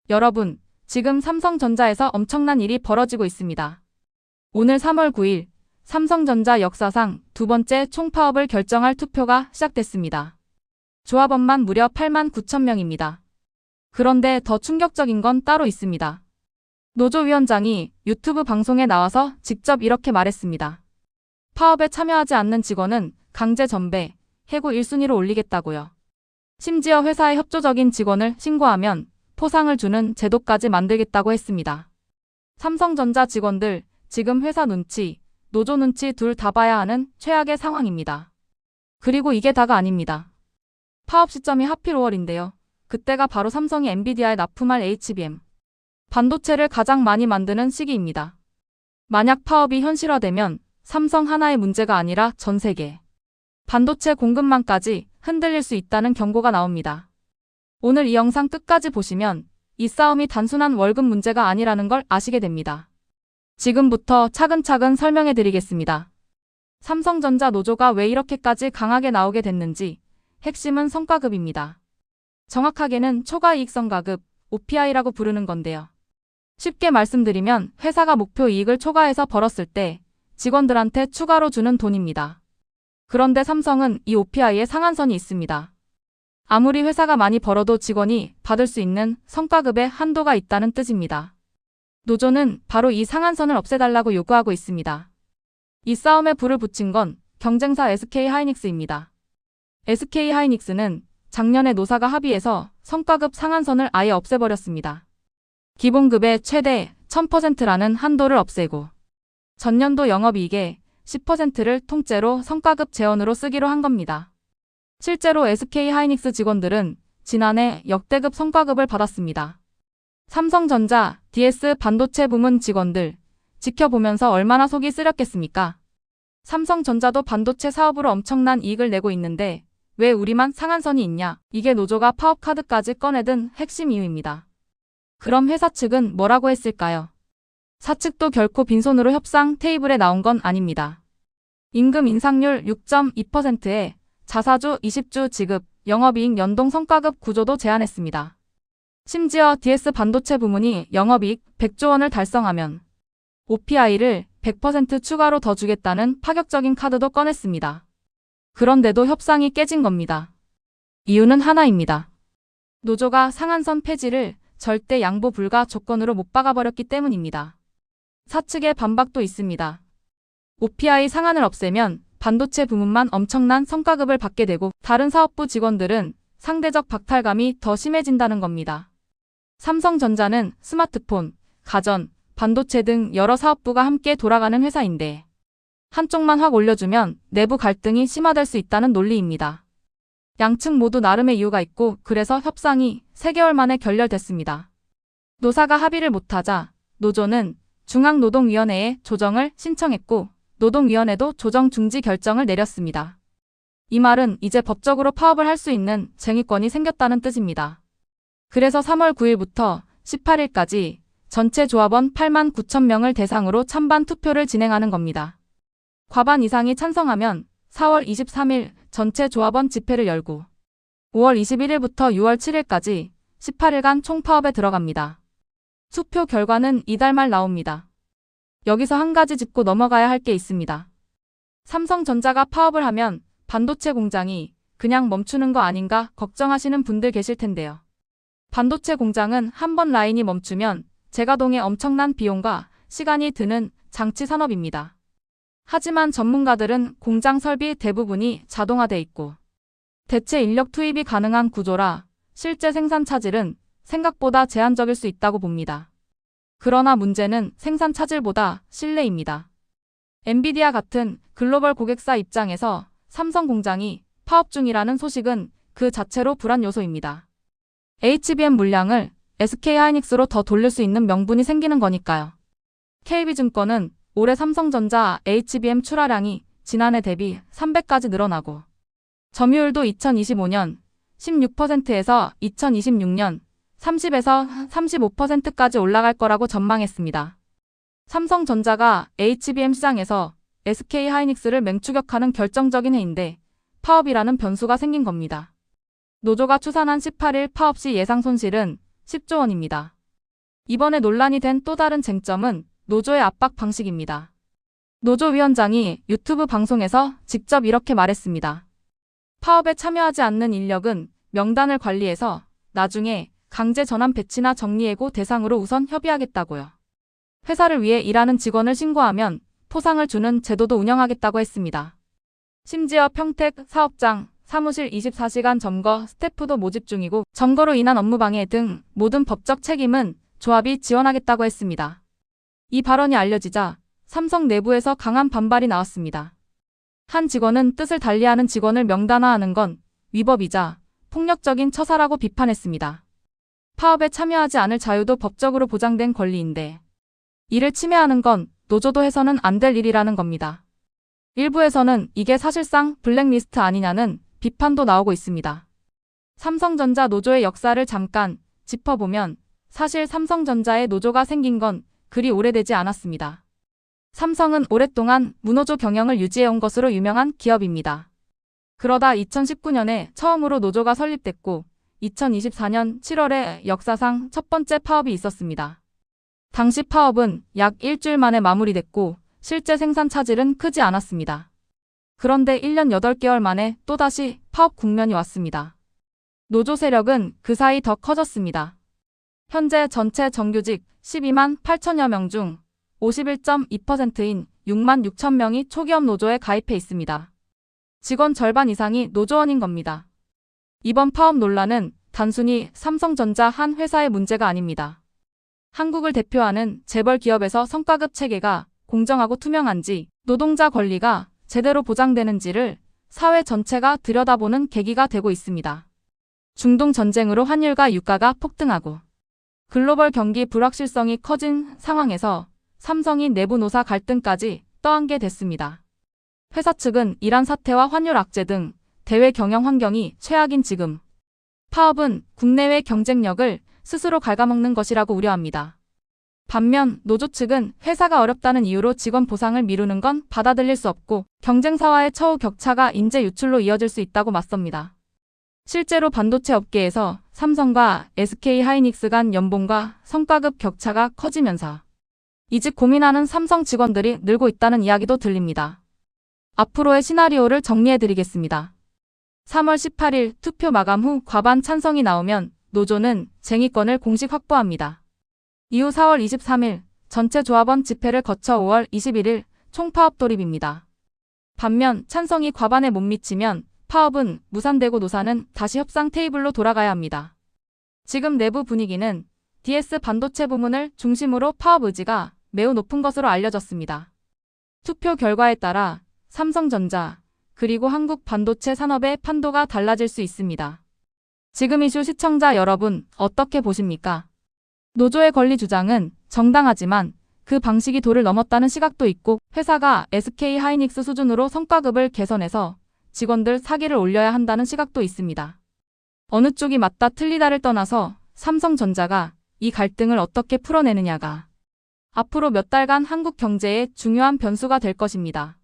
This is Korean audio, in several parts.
여러분, 지금 삼성전자에서 엄청난 일이 벌어지고 있습니다. 오늘 3월 9일, 삼성전자 역사상 두 번째 총파업을 결정할 투표가 시작됐습니다. 조합원만 무려 8만 9천 명입니다. 그런데 더 충격적인 건 따로 있습니다. 노조 위원장이 유튜브 방송에 나와서 직접 이렇게 말했습니다. 파업에 참여하지 않는 직원은 강제 전배, 해고 1순위로 올리겠다고요. 심지어 회사에 협조적인 직원을 신고하면 포상을 주는 제도까지 만들겠다고 했습니다. 삼성전자 직원들, 지금 회사 눈치, 노조 눈치 둘 다 봐야 하는 최악의 상황입니다. 그리고 이게 다가 아닙니다. 파업 시점이 하필 5월인데요. 그때가 바로 삼성이 엔비디아에 납품할 HBM 반도체를 가장 많이 만드는 시기입니다. 만약 파업이 현실화되면 삼성 하나의 문제가 아니라 전 세계 반도체 공급망까지 흔들릴 수 있다는 경고가 나옵니다. 오늘 이 영상 끝까지 보시면 이 싸움이 단순한 월급 문제가 아니라는 걸 아시게 됩니다. 지금부터 차근차근 설명해 드리겠습니다. 삼성전자 노조가 왜 이렇게까지 강하게 나오게 됐는지 핵심은 성과급입니다. 정확하게는 초과이익성과급, OPI라고 부르는 건데요. 쉽게 말씀드리면 회사가 목표 이익을 초과해서 벌었을 때 직원들한테 추가로 주는 돈입니다. 그런데 삼성은 이 OPI에 상한선이 있습니다. 아무리 회사가 많이 벌어도 직원이 받을 수 있는 성과급에 한도가 있다는 뜻입니다. 노조는 바로 이 상한선을 없애달라고 요구하고 있습니다. 이 싸움에 불을 붙인 건 경쟁사 SK하이닉스입니다. SK하이닉스는 작년에 노사가 합의해서 성과급 상한선을 아예 없애버렸습니다. 기본급의 최대 1000%라는 한도를 없애고 전년도 영업이익의 10%를 통째로 성과급 재원으로 쓰기로 한 겁니다. 실제로 SK하이닉스 직원들은 지난해 역대급 성과급을 받았습니다. 삼성전자, DS 반도체 부문 직원들 지켜보면서 얼마나 속이 쓰렸겠습니까? 삼성전자도 반도체 사업으로 엄청난 이익을 내고 있는데 왜 우리만 상한선이 있냐? 이게 노조가 파업 카드까지 꺼내든 핵심 이유입니다. 그럼 회사 측은 뭐라고 했을까요? 사측도 결코 빈손으로 협상 테이블에 나온 건 아닙니다. 임금 인상률 6.2%에 자사주 20주 지급, 영업이익 연동 성과급 구조도 제안했습니다. 심지어 DS 반도체 부문이 영업이익 100조 원을 달성하면 OPI를 100% 추가로 더 주겠다는 파격적인 카드도 꺼냈습니다. 그런데도 협상이 깨진 겁니다. 이유는 하나입니다. 노조가 상한선 폐지를 절대 양보 불가 조건으로 못 박아버렸기 때문입니다. 사측의 반박도 있습니다. OPI 상한을 없애면 반도체 부문만 엄청난 성과급을 받게 되고 다른 사업부 직원들은 상대적 박탈감이 더 심해진다는 겁니다. 삼성전자는 스마트폰, 가전, 반도체 등 여러 사업부가 함께 돌아가는 회사인데 한쪽만 확 올려주면 내부 갈등이 심화될 수 있다는 논리입니다. 양측 모두 나름의 이유가 있고 그래서 협상이 3개월 만에 결렬됐습니다. 노사가 합의를 못하자 노조는 중앙노동위원회에 조정을 신청했고 노동위원회도 조정 중지 결정을 내렸습니다. 이 말은 이제 법적으로 파업을 할 수 있는 쟁의권이 생겼다는 뜻입니다. 그래서 3월 9일부터 18일까지 전체 조합원 8만 9천 명을 대상으로 찬반 투표를 진행하는 겁니다. 과반 이상이 찬성하면 4월 23일 전체 조합원 집회를 열고 5월 21일부터 6월 7일까지 18일간 총파업에 들어갑니다. 투표 결과는 이달 말 나옵니다. 여기서 한 가지 짚고 넘어가야 할 게 있습니다. 삼성전자가 파업을 하면 반도체 공장이 그냥 멈추는 거 아닌가 걱정하시는 분들 계실 텐데요. 반도체 공장은 한 번 라인이 멈추면 재가동에 엄청난 비용과 시간이 드는 장치 산업입니다. 하지만 전문가들은 공장 설비 대부분이 자동화돼 있고 대체 인력 투입이 가능한 구조라 실제 생산 차질은 생각보다 제한적일 수 있다고 봅니다. 그러나 문제는 생산 차질보다 신뢰입니다. 엔비디아 같은 글로벌 고객사 입장에서 삼성 공장이 파업 중이라는 소식은 그 자체로 불안 요소입니다. HBM 물량을 SK하이닉스로 더 돌릴 수 있는 명분이 생기는 거니까요. KB증권은 올해 삼성전자 HBM 출하량이 지난해 대비 300까지 늘어나고 점유율도 2025년 16%에서 2026년 30에서 35%까지 올라갈 거라고 전망했습니다. 삼성전자가 HBM 시장에서 SK하이닉스를 맹추격하는 결정적인 해인데 파업이라는 변수가 생긴 겁니다. 노조가 추산한 18일 파업 시 예상 손실은 10조 원입니다. 이번에 논란이 된 또 다른 쟁점은 노조의 압박 방식입니다. 노조 위원장이 유튜브 방송에서 직접 이렇게 말했습니다. 파업에 참여하지 않는 인력은 명단을 관리해서 나중에 강제 전환 배치나 정리해고 대상으로 우선 협의하겠다고요. 회사를 위해 일하는 직원을 신고하면 포상을 주는 제도도 운영하겠다고 했습니다. 심지어 평택 사업장, 사무실 24시간 점거 스태프도 모집 중이고 점거로 인한 업무 방해 등 모든 법적 책임은 조합이 지원하겠다고 했습니다. 이 발언이 알려지자 삼성 내부에서 강한 반발이 나왔습니다. 한 직원은 뜻을 달리하는 직원을 명단화하는 건 위법이자 폭력적인 처사라고 비판했습니다. 파업에 참여하지 않을 자유도 법적으로 보장된 권리인데 이를 침해하는 건 노조도 해서는 안 될 일이라는 겁니다. 일부에서는 이게 사실상 블랙리스트 아니냐는 비판도 나오고 있습니다. 삼성전자 노조의 역사를 잠깐 짚어보면 사실 삼성전자의 노조가 생긴 건 그리 오래되지 않았습니다. 삼성은 오랫동안 무노조 경영을 유지해온 것으로 유명한 기업입니다. 그러다 2019년에 처음으로 노조가 설립됐고 2024년 7월에 역사상 첫 번째 파업이 있었습니다. 당시 파업은 약 일주일 만에 마무리됐고 실제 생산 차질은 크지 않았습니다. 그런데 1년 8개월 만에 또다시 파업 국면이 왔습니다. 노조 세력은 그 사이 더 커졌습니다. 현재 전체 정규직 12만 8천여 명 중 51.2%인 6만 6천 명이 초기업 노조에 가입해 있습니다. 직원 절반 이상이 노조원인 겁니다. 이번 파업 논란은 단순히 삼성전자 한 회사의 문제가 아닙니다. 한국을 대표하는 재벌 기업에서 성과급 체계가 공정하고 투명한지, 노동자 권리가 제대로 보장되는지를 사회 전체가 들여다보는 계기가 되고 있습니다. 중동 전쟁으로 환율과 유가가 폭등하고 글로벌 경기 불확실성이 커진 상황에서 삼성이 내부 노사 갈등까지 떠안게 됐습니다. 회사 측은 이란 사태와 환율 악재 등 대외 경영 환경이 최악인 지금 파업은 국내외 경쟁력을 스스로 갉아먹는 것이라고 우려합니다. 반면 노조 측은 회사가 어렵다는 이유로 직원 보상을 미루는 건 받아들일 수 없고 경쟁사와의 처우 격차가 인재 유출로 이어질 수 있다고 맞섭니다. 실제로 반도체 업계에서 삼성과 SK하이닉스 간 연봉과 성과급 격차가 커지면서 이직 고민하는 삼성 직원들이 늘고 있다는 이야기도 들립니다. 앞으로의 시나리오를 정리해드리겠습니다. 3월 18일 투표 마감 후 과반 찬성이 나오면 노조는 쟁의권을 공식 확보합니다. 이후 4월 23일 전체 조합원 집회를 거쳐 5월 21일 총파업 돌입입니다. 반면 찬성이 과반에 못 미치면 파업은 무산되고 노사는 다시 협상 테이블로 돌아가야 합니다. 지금 내부 분위기는 DS 반도체 부문을 중심으로 파업 의지가 매우 높은 것으로 알려졌습니다. 투표 결과에 따라 삼성전자 그리고 한국 반도체 산업의 판도가 달라질 수 있습니다. 지금 이슈 시청자 여러분 어떻게 보십니까? 노조의 권리 주장은 정당하지만 그 방식이 도를 넘었다는 시각도 있고 회사가 SK하이닉스 수준으로 성과급을 개선해서 직원들 사기를 올려야 한다는 시각도 있습니다. 어느 쪽이 맞다 틀리다를 떠나서 삼성전자가 이 갈등을 어떻게 풀어내느냐가 앞으로 몇 달간 한국 경제의 중요한 변수가 될 것입니다.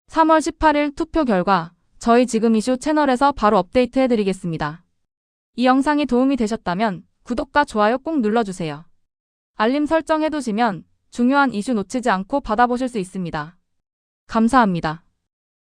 3월 18일 투표 결과 저희 지금 이슈 채널에서 바로 업데이트 해드리겠습니다. 이 영상이 도움이 되셨다면 구독과 좋아요 꼭 눌러주세요. 알림 설정 해두시면 중요한 이슈 놓치지 않고 받아보실 수 있습니다. 감사합니다.